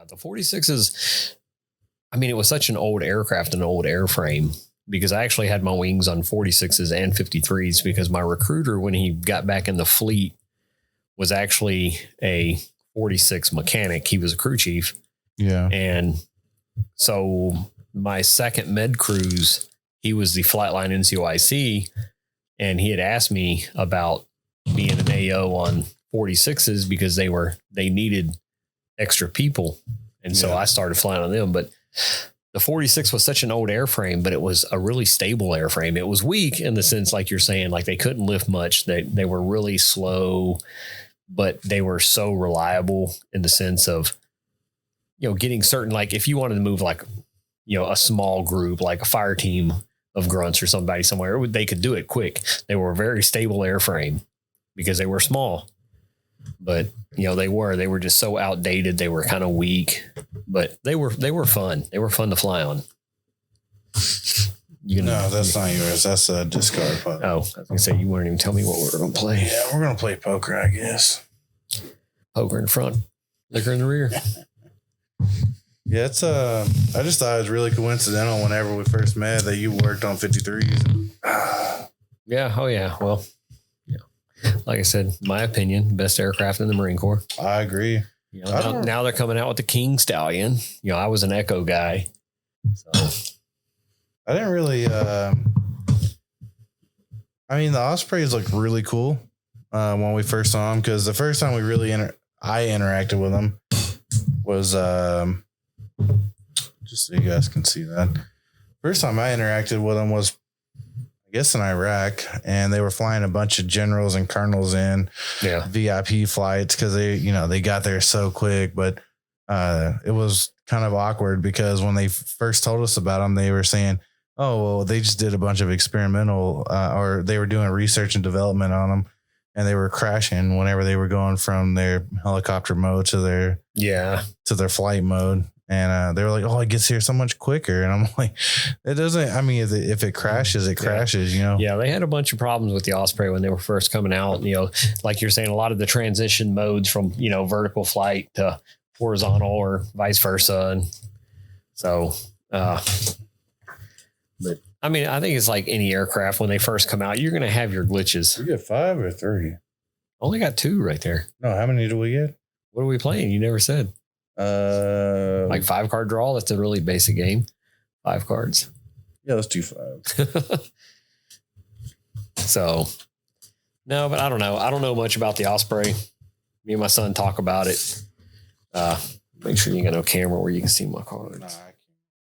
Yeah, the 46s, I mean, it was such an old aircraft, an old airframe, because I actually had my wings on 46s and 53s because my recruiter, when he got back in the fleet, was actually a 46 mechanic. He was a crew chief. Yeah. And so my second med cruise, he was the flightline NCOIC, and he had asked me about being an AO on 46s because they needed extra people. And so I started flying on them. But the 46 was such an old airframe, but it was a really stable airframe. It was weak in the sense, like you're saying, like they couldn't lift much. They were really slow, but they were so reliable in the sense of, getting certain, like if you wanted to move like, a small group, like a fire team of grunts or somebody somewhere, they could do it quick. They were a very stable airframe because they were small, but they were just so outdated. They were kind of weak, but they were fun. They were fun to fly on. No, that's not yours. That's a discard putt. Oh, I was going to say, you weren't even tell me what we were going to play. Yeah, we're going to play poker, I guess. Poker in front, liquor in the rear. Yeah, it's I just thought it was really coincidental whenever we first met that you worked on 53s. Yeah. Oh yeah. Well, like I said, my opinion, best aircraft in the Marine Corps. I agree. Now they're coming out with the King Stallion. I was an Echo guy. So I didn't really, the Ospreys look really cool when we first saw them, because the first time we really I interacted with them was, just so you guys can see that. First time I interacted with them was, I guess, in Iraq, and they were flying a bunch of generals and colonels in VIP flights because they got there so quick. But it was kind of awkward because when they first told us about them, they were saying, oh, well, they just did a bunch of experimental or they were doing research and development on them, and they were crashing whenever they were going from their helicopter mode to their flight mode. And they were like, oh, it gets here so much quicker. And I'm like, it doesn't, if it crashes, it crashes, Yeah, they had a bunch of problems with the Osprey when they were first coming out. Like you're saying, a lot of the transition modes from, vertical flight to horizontal or vice versa. And so, but I think it's like any aircraft when they first come out, you're going to have your glitches. You get 5 or 3? Only got 2 right there. No, how many do we get? What are we playing? You never said. Like 5 card draw. That's a really basic game. 5 cards. Yeah, let's do 5. So, no, but I don't know. I don't know much about the Osprey. Me and my son talk about it. Make sure you got no camera where you can see my cards. Nah,